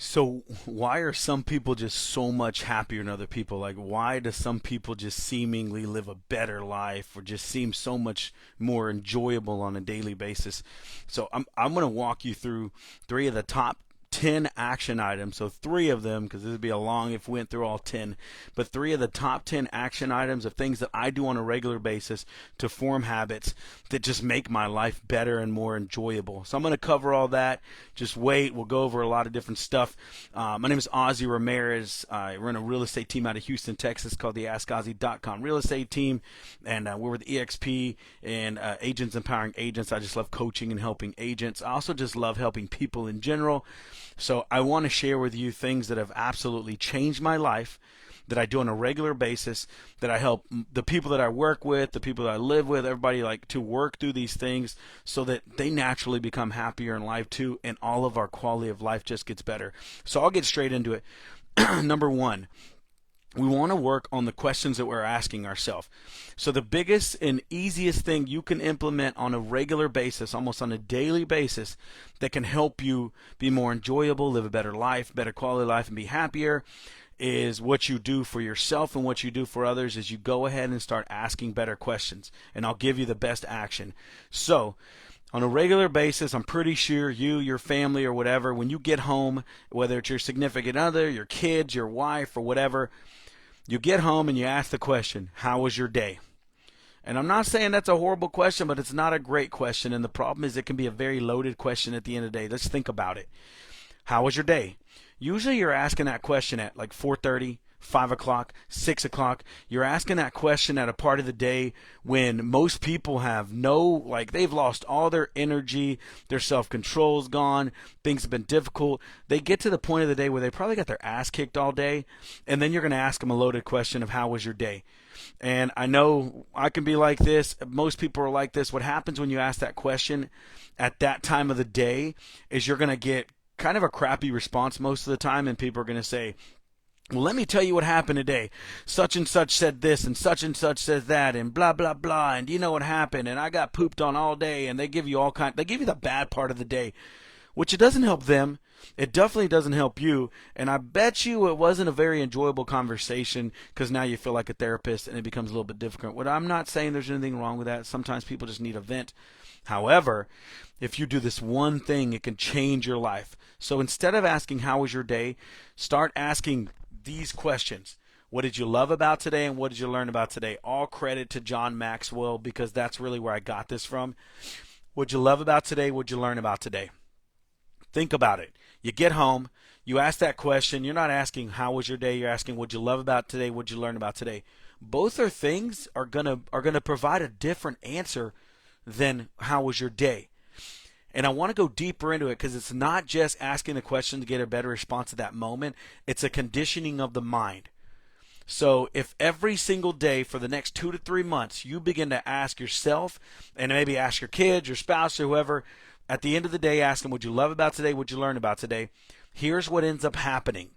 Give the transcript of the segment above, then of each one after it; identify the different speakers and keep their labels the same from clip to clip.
Speaker 1: So why are some people just so much happier than other people? Like why do some people just seemingly live a better life or just seem so much more enjoyable on a daily basis? So I'm going to walk you through three of the top 10 action items. So three of them, because this would be a long if we went through all 10, but three of the top 10 action items of things that I do on a regular basis to form habits that just make my life better and more enjoyable. So I'm going to cover all that. Just wait. We'll go over a lot of different stuff. My name is Ozzy Ramirez. I run a real estate team out of Houston, Texas called the AskOzzy.com real estate team. And we're with EXP and Agents Empowering Agents. I just love coaching and helping agents. I also just love helping people in general. So I want to share with you things that have absolutely changed my life, that I do on a regular basis, that I help the people that I work with, the people that I live with, everybody like to work through these things so that they naturally become happier in life too, and all of our quality of life just gets better. So I'll get straight into it. Number one, we want to work on the questions that we're asking ourselves. So the biggest and easiest thing you can implement on a regular basis, almost on a daily basis, that can help you be more enjoyable, live a better life, better quality of life, and be happier is what you do for yourself and what you do for others is you go ahead and start asking better questions. And I'll give you the best action. So on a regular basis, I'm pretty sure you, your family, or whatever, when you get home, whether it's your significant other, your kids, your wife, or whatever, you get home and you ask the question, how was your day? And I'm not saying that's a horrible question, but it's not a great question. And the problem is it can be a very loaded question at the end of the day. Let's think about it. How was your day? Usually you're asking that question at like 4:30, 5 o'clock, 6 o'clock. You're asking that question at a part of the day when most people have they've lost all their energy, their self-control's gone, things have been difficult. They get to the point of the day where they probably got their ass kicked all day, and then you're going to ask them a loaded question of how was your day? And I know I can be like this. Most people are like this. What happens when you ask that question at that time of the day is you're going to get kind of a crappy response most of the time, and people are going to say, well, let me tell you what happened today. Such and such said this, and such says that, and blah, blah, blah, and do you know what happened? And I got pooped on all day, and they give you they give you the bad part of the day, which it doesn't help them. It definitely doesn't help you, and I bet you it wasn't a very enjoyable conversation because now you feel like a therapist, and it becomes a little bit difficult. What I'm not saying there's anything wrong with that. Sometimes people just need a vent. However, if you do this one thing, it can change your life. So instead of asking how was your day, start asking these questions. What did you love about today and what did you learn about today? All credit to John Maxwell because that's really where I got this from. What'd you love about today? What'd you learn about today? Think about it. You get home, you ask that question. You're not asking how was your day. You're asking what'd you love about today? What'd you learn about today? Both are things are gonna provide a different answer than how was your day. And I want to go deeper into it because it's not just asking the question to get a better response at that moment. It's a conditioning of the mind. So if every single day for the next 2 to 3 months you begin to ask yourself and maybe ask your kids, your spouse, or whoever, at the end of the day ask them, what'd you love about today? What'd you learn about today? Here's what ends up happening.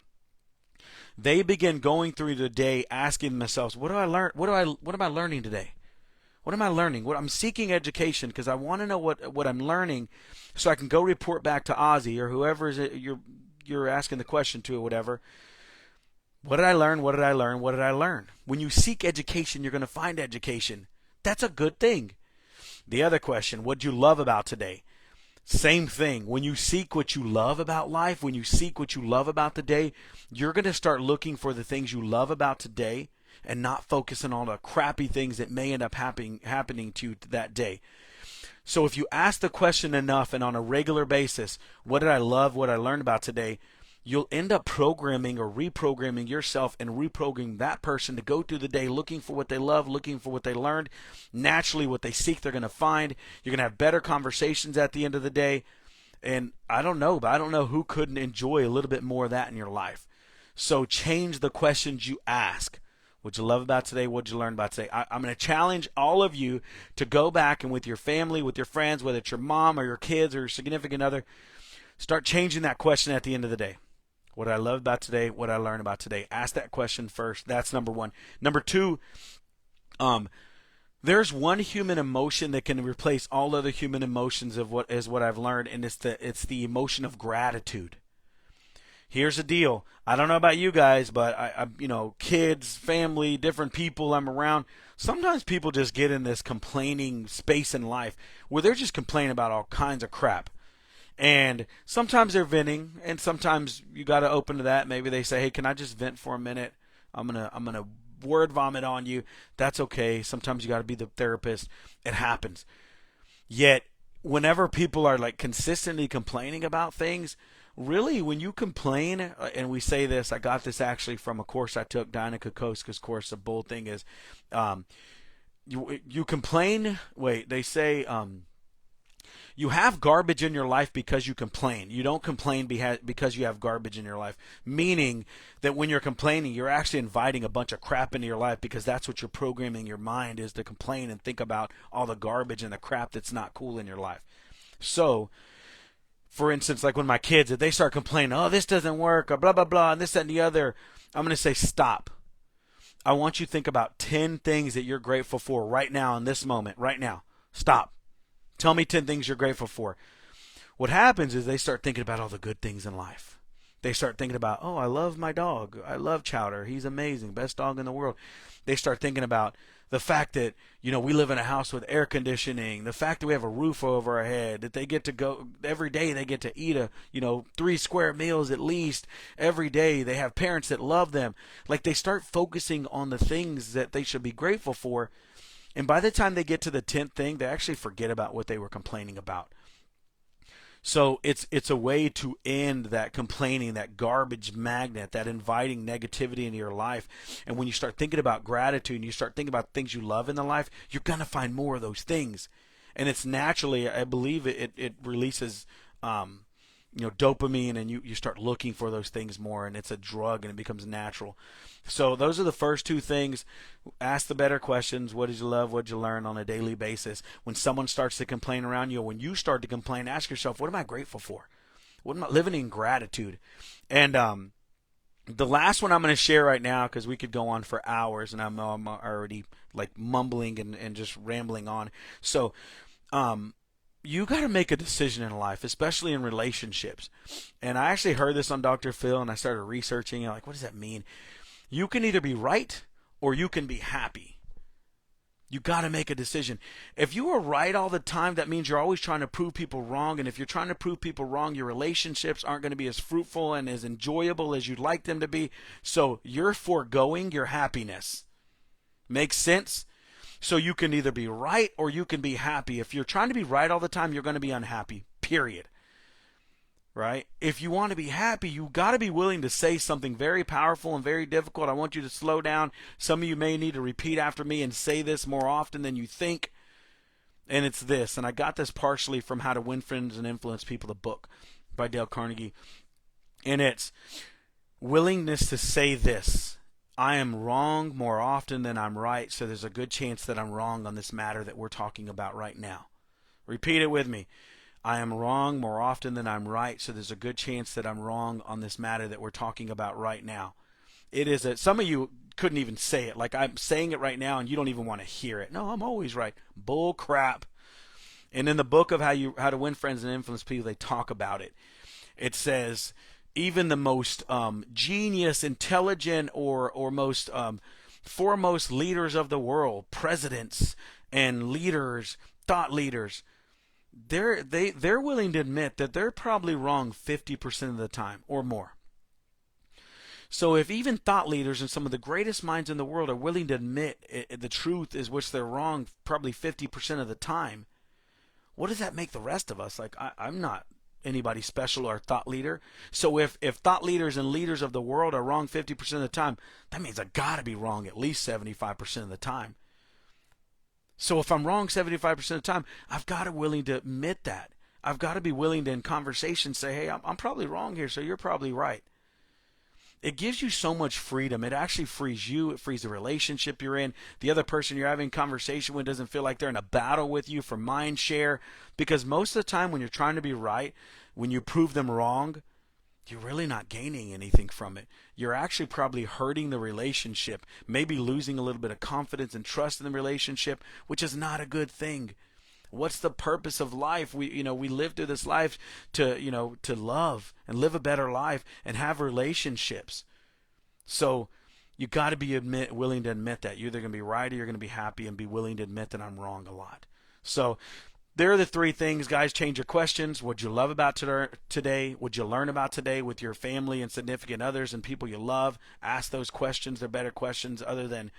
Speaker 1: They begin going through the day asking themselves, what do I learn? What am I learning today? What am I learning? I'm seeking education because I want to know what I'm learning so I can go report back to Ozzy or whoever you're asking the question to or whatever. What did I learn? What did I learn? What did I learn? When you seek education, you're going to find education. That's a good thing. The other question, what did you love about today? Same thing. When you seek what you love about life, when you seek what you love about the day, you're going to start looking for the things you love about today and not focusing on the crappy things that may end up happening to you that day. So if you ask the question enough and on a regular basis, what did I love, what I learned about today, you'll end up programming or reprogramming yourself and reprogramming that person to go through the day looking for what they love, looking for what they learned. Naturally, what they seek, they're going to find. You're going to have better conversations at the end of the day. And I don't know who couldn't enjoy a little bit more of that in your life. So change the questions you ask. What'd you love about today? What'd you learn about today? I'm going to challenge all of you to go back and with your family, with your friends, whether it's your mom or your kids or your significant other, start changing that question at the end of the day. What did I love about today? What did I learn about today? Ask that question first. That's number one. Number two, there's one human emotion that can replace all other human emotions of what I've learned, and it's the emotion of gratitude. Here's the deal. I don't know about you guys, but kids, family, different people I'm around. Sometimes people just get in this complaining space in life where they're just complaining about all kinds of crap. And sometimes they're venting, and sometimes you got to open to that. Maybe they say, "Hey, can I just vent for a minute? I'm gonna word vomit on you." That's okay. Sometimes you got to be the therapist. It happens. Yet, whenever people are like consistently complaining about things, really, when you complain, and we say this, I got this actually from a course I took, Diana Kokoska's course. The bold thing is, um, you complain. Wait, they say. You have garbage in your life because you complain. You don't complain because you have garbage in your life. Meaning that when you're complaining, you're actually inviting a bunch of crap into your life because that's what you're programming your mind is to complain and think about all the garbage and the crap that's not cool in your life. So, for instance, like when my kids, if they start complaining, oh, this doesn't work, or blah, blah, blah, and this, that, and the other, I'm going to say, stop. I want you to think about 10 things that you're grateful for right now in this moment, right now. Stop. Tell me 10 things you're grateful for. What happens is they start thinking about all the good things in life. They start thinking about, oh, I love my dog. I love Chowder. He's amazing. Best dog in the world. They start thinking about the fact that, we live in a house with air conditioning, the fact that we have a roof over our head, that they get to go every day, they get to eat 3 square meals at least every day. They have parents that love them. Like they start focusing on the things that they should be grateful for. And by the time they get to the 10th thing, they actually forget about what they were complaining about. So it's a way to end that complaining, that garbage magnet, that inviting negativity into your life. And when you start thinking about gratitude and you start thinking about things you love in the life, you're going to find more of those things. And it's naturally, I believe it releases dopamine, and you start looking for those things more, and it's a drug and it becomes natural. So those are the first two things. Ask the better questions. What did you love? What did you learn on a daily basis? When someone starts to complain around you, when you start to complain, ask yourself, what am I grateful for? What am I living in gratitude? And the last one I'm going to share right now, because we could go on for hours, and I'm already like mumbling and just rambling on. So you got to make a decision in life, especially in relationships. And I actually heard this on Dr. Phil, and I started researching. Like, what does that mean? You can either be right or you can be happy. You got to make a decision. If you are right all the time, that means you're always trying to prove people wrong. And if you're trying to prove people wrong, your relationships aren't going to be as fruitful and as enjoyable as you'd like them to be. So you're foregoing your happiness. Makes sense? So you can either be right or you can be happy. If you're trying to be right all the time, you're going to be unhappy, period. Right? If you want to be happy, you got to be willing to say something very powerful and very difficult. I want you to slow down. Some of you may need to repeat after me and say this more often than you think. And it's this, and I got this partially from How to Win Friends and Influence People, the book by Dale Carnegie. And it's willingness to say this: I am wrong more often than I'm right, so there's a good chance that I'm wrong on this matter that we're talking about right now. Repeat it with me. I am wrong more often than I'm right, so there's a good chance that I'm wrong on this matter that we're talking about right now. It is some of you couldn't even say it. Like I'm saying it right now and you don't even want to hear it. No, I'm always right. Bull crap. And in the book of How to Win Friends and Influence People, they talk about it. It says even the most genius, intelligent, or most foremost leaders of the world, presidents and leaders, thought leaders, they're willing to admit that they're probably wrong 50% of the time or more. So if even thought leaders and some of the greatest minds in the world are willing to admit the truth is which they're wrong probably 50% of the time, what does that make the rest of us? Like I'm not anybody special or thought leader. So if thought leaders and leaders of the world are wrong 50% of the time, that means I got to be wrong at least 75% of the time. So if I'm wrong 75% of the time, I've got to be willing to admit that. I've got to be willing to, in conversation, say, hey, I'm probably wrong here, so you're probably right. It gives you so much freedom. It actually frees you. It frees the relationship you're in. The other person you're having conversation with doesn't feel like they're in a battle with you for mind share. Because most of the time when you're trying to be right, when you prove them wrong, you're really not gaining anything from it. You're actually probably hurting the relationship, maybe losing a little bit of confidence and trust in the relationship, which is not a good thing. What's the purpose of life? We live through this life to love and live a better life and have relationships. So you got to be willing to admit that you're either going to be right or you're going to be happy, and be willing to admit that I'm wrong a lot. So there are the three things, guys. Change your questions. What'd you love about today? What'd you learn about today with your family and significant others and people you love? Ask those questions. They're better questions other than,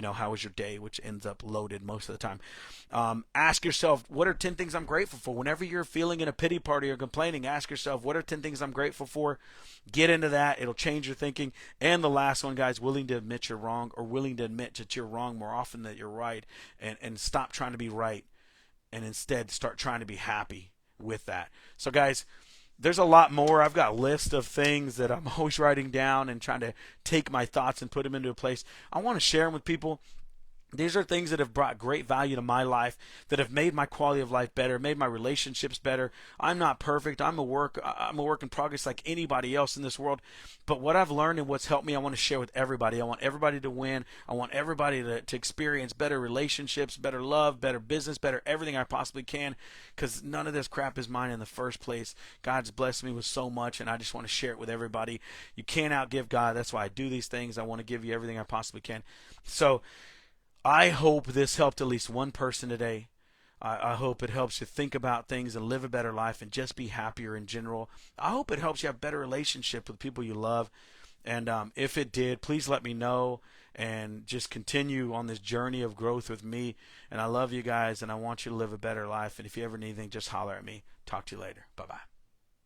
Speaker 1: how was your day, which ends up loaded most of the time. Ask yourself, what are 10 things I'm grateful for? Whenever you're feeling in a pity party or complaining, ask yourself, what are 10 things I'm grateful for? Get into that. It'll change your thinking. And the last one, guys, willing to admit you're wrong, or willing to admit that you're wrong more often than you're right, and stop trying to be right and instead start trying to be happy with that. So, guys, there's a lot more. I've got a list of things that I'm always writing down and trying to take my thoughts and put them into a place. I want to share them with people. These are things that have brought great value to my life, that have made my quality of life better, made my relationships better. I'm not perfect. I'm a work in progress like anybody else in this world. But what I've learned and what's helped me, I want to share with everybody. I want everybody to win. I want everybody to experience better relationships, better love, better business, better everything I possibly can, because none of this crap is mine in the first place. God's blessed me with so much, and I just want to share it with everybody. You can't outgive God. That's why I do these things. I want to give you everything I possibly can. So I hope this helped at least one person today. I hope it helps you think about things and live a better life and just be happier in general. I hope it helps you have better relationship with people you love. And if it did, please let me know and just continue on this journey of growth with me. And I love you guys, and I want you to live a better life. And if you ever need anything, just holler at me. Talk to you later. Bye-bye.